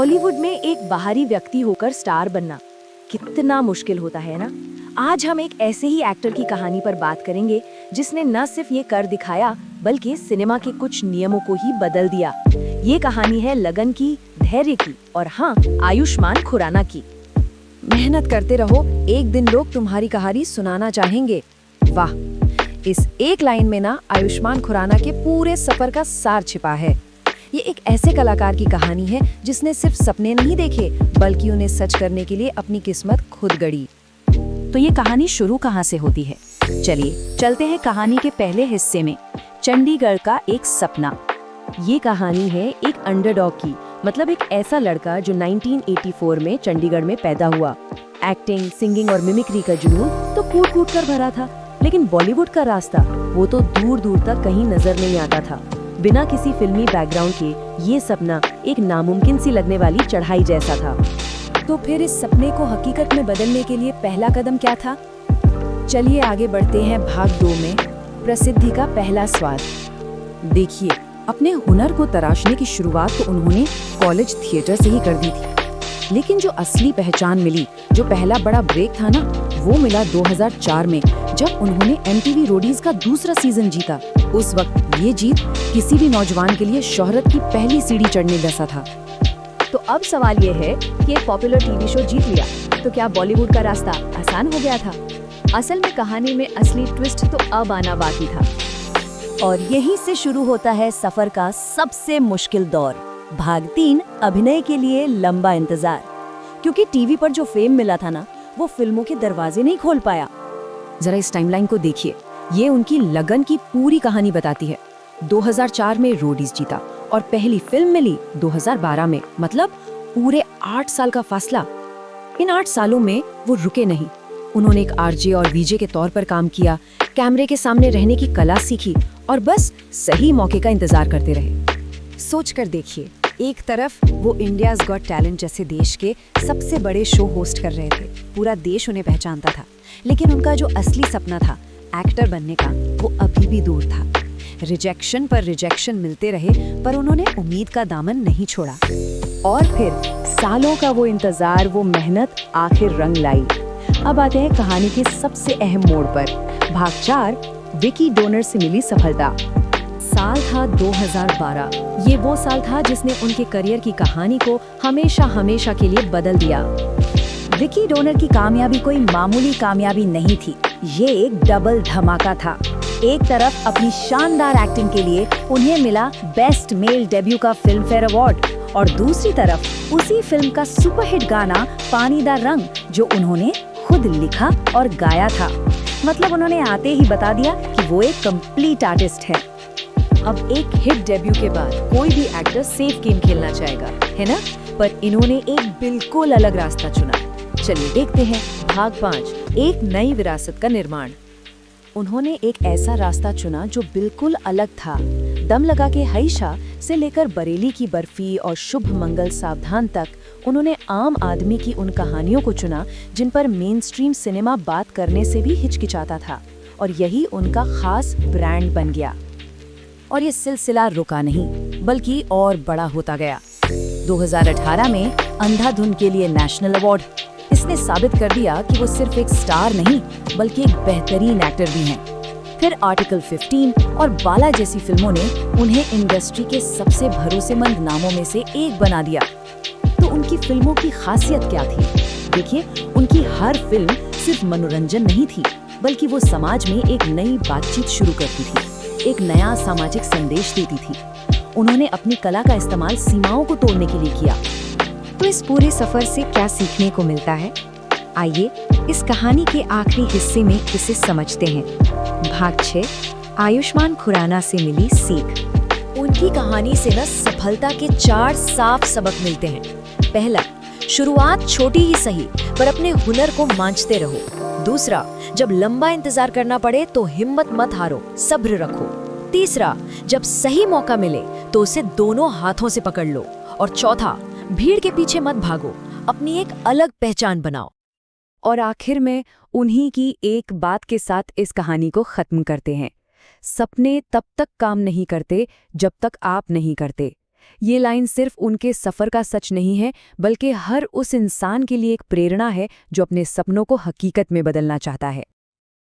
बॉलीवुड में एक बाहरी व्यक्ति होकर स्टार बनना कितना मुश्किल होता है ना। आज हम एक ऐसे ही एक्टर की कहानी पर बात करेंगे जिसने न सिर्फ ये कर दिखाया बल्कि सिनेमा के कुछ नियमों को ही बदल दिया। ये कहानी है लगन की, धैर्य की और हाँ, आयुष्मान खुराना की। मेहनत करते रहो, एक दिन लोग तुम्हारी कहानी सुनाना चाहेंगे। वाह, इस एक लाइन में ना आयुष्मान खुराना के पूरे सफर का सार छिपा है। ये एक ऐसे कलाकार की कहानी है जिसने सिर्फ सपने नहीं देखे बल्कि उन्हें सच करने के लिए अपनी किस्मत खुद गढ़ी। तो ये कहानी शुरू कहाँ से होती है? चलिए चलते हैं कहानी के पहले हिस्से में, चंडीगढ़ का एक सपना। ये कहानी है एक अंडरडॉग की, मतलब एक ऐसा लड़का जो 1984 में चंडीगढ़ में पैदा हुआ। एक्टिंग, सिंगिंग और मिमिक्री का जुनून तो कूट कूट कर भरा था, लेकिन बॉलीवुड का रास्ता वो तो दूर दूर तक कहीं नजर नहीं आता था। बिना किसी फिल्मी बैकग्राउंड के ये सपना एक नामुमकिन सी लगने वाली चढ़ाई जैसा था। तो फिर इस सपने को हकीकत में बदलने के लिए पहला कदम क्या था? चलिए आगे बढ़ते हैं भाग 2 में, प्रसिद्धि का पहला स्वाद। देखिए, अपने हुनर को तराशने की शुरुआत तो उन्होंने कॉलेज थिएटर से ही कर दी थी, लेकिन जो असली पहचान मिली, जो पहला बड़ा ब्रेक था ना, वो मिला 2004 में, जब उन्होंने MTV रोडीज का दूसरा सीजन जीता। उस वक्त ये जीत किसी भी नौजवान के लिए शोहरत की पहली सीढ़ी चढ़ने जैसा था। तो अब सवाल ये है कि एक पॉपुलर टीवी शो जीत लिया तो क्या बॉलीवुड का रास्ता आसान हो गया था? असल में कहानी में असली ट्विस्ट तो अब आना बाकी था। और यहीं से शुरू होता है सफर का सबसे मुश्किल दौर, भाग 3, अभिनय के लिए लंबा इंतजार। क्योंकि टीवी पर जो फेम मिला था ना, वो फिल्मों के दरवाजे नहीं खोल पाया। जरा इस टाइमलाइन को देखिए, ये उनकी लगन की पूरी कहानी बताती है। 2004 में रोडीज जीता और पहली फिल्म मिली 2012 में, मतलब पूरे 8 साल का फासला। इन 8 सालों में वो रुके नहीं। उन्होंने एक आरजे और वीजे के तौर पर काम किया, कैमरे के सामने रहने की कला सीखी और बस सही मौके का इंतजार करते रहे। सोच कर देखिए, एक तरफ वो इंडियाज गॉट टैलेंट जैसे देश के सबसे बड़े शो होस्ट कर रहे थे, पूरा देश उन्हें पहचानता था, लेकिन उनका जो असली सपना था एक्टर बनने का, वो अभी भी दूर था। रिजेक्शन पर रिजेक्शन मिलते रहे, पर उन्होंने उम्मीद का दामन नहीं छोड़ा। और फिर सालों का वो इंतजार, वो मेहनत आखिर रंग लाई। अब आते हैं कहानी के सबसे अहम मोड़ पर, भाग 4, विकी डोनर से मिली सफलता। साल था 2012। ये वो साल था जिसने उनके करियर की कहानी को हमेशा हमेशा के लिए बदल दिया। विकी डोनर की कामयाबी कोई मामूली कामयाबी नहीं थी, ये एक डबल धमाका था। एक तरफ अपनी शानदार एक्टिंग के लिए उन्हें मिला बेस्ट मेल डेब्यू का फिल्म फेयर अवार्ड, और दूसरी तरफ उसी फिल्म का सुपरहिट गाना पानीदार रंग, जो उन्होंने खुद लिखा और गाया था। मतलब उन्होंने आते ही बता दिया कि वो एक कंप्लीट आर्टिस्ट है। अब एक हिट डेब्यू के बाद कोई भी एक्टर सेफ गेम खेलना चाहेगा, है ना? पर इन्होंने एक बिल्कुल अलग रास्ता चुना। चलिए देखते हैं भाग 5, एक नई विरासत का निर्माण। उन्होंने एक ऐसा रास्ता चुना जो बिल्कुल अलग था। दम लगा के हईशा से लेकर बरेली की बर्फी और शुभ मंगल सावधान तक, उन्होंने आम आदमी की उन कहानियों को चुना जिन पर मेन स्ट्रीम सिनेमा बात करने से भी हिचकिचाता था, और यही उनका खास ब्रांड बन गया। और ये सिलसिला रुका नहीं, बल्कि और बड़ा होता गया। 2018 में अंधाधुन के लिए नेशनल अवार्ड। इसने साबित कर दिया कि वो सिर्फ एक स्टार नहीं बल्कि एक बेहतरीन एक्टर भी हैं। फिर आर्टिकल 15 और बाला जैसी फिल्मों ने उन्हें इंडस्ट्री के सबसे भरोसेमंद नामों में से एक बना दिया। तो उनकी फिल्मों की खासियत क्या थी? देखिए, उनकी हर फिल्म सिर्फ मनोरंजन नहीं थी, बल्कि वो समाज में एक नई बातचीत शुरू करती थी, एक नया सामाजिक संदेश देती थी। उन्होंने अपनी कला का इस्तेमाल सीमाओं को तोड़ने के लिए किया। तो इस पूरे सफर से क्या सीखने को मिलता है? आइए इस कहानी के आखिरी हिस्से में इसे समझते हैं। भाग 6, आयुष्मान खुराना से मिली सीख। उनकी कहानी से न सफलता के 4 साफ सबक मिलते हैं। पहला, शुरुआत छोटी ही सही, पर अपने हुनर को मांझते रहो। दूसरा, जब लंबा इंतजार करना पड़े तो हिम्मत मत हारो, सब्र रखो। तीसरा, जब सही मौका मिले तो उसे दोनों हाथों से पकड़ लो। और चौथा, भीड़ के पीछे मत भागो, अपनी एक अलग पहचान बनाओ। और आखिर में उन्हीं की एक बात के साथ इस कहानी को खत्म करते हैं। सपने तब तक काम नहीं करते जब तक आप नहीं करते। ये लाइन सिर्फ उनके सफ़र का सच नहीं है, बल्कि हर उस इंसान के लिए एक प्रेरणा है जो अपने सपनों को हकीकत में बदलना चाहता है।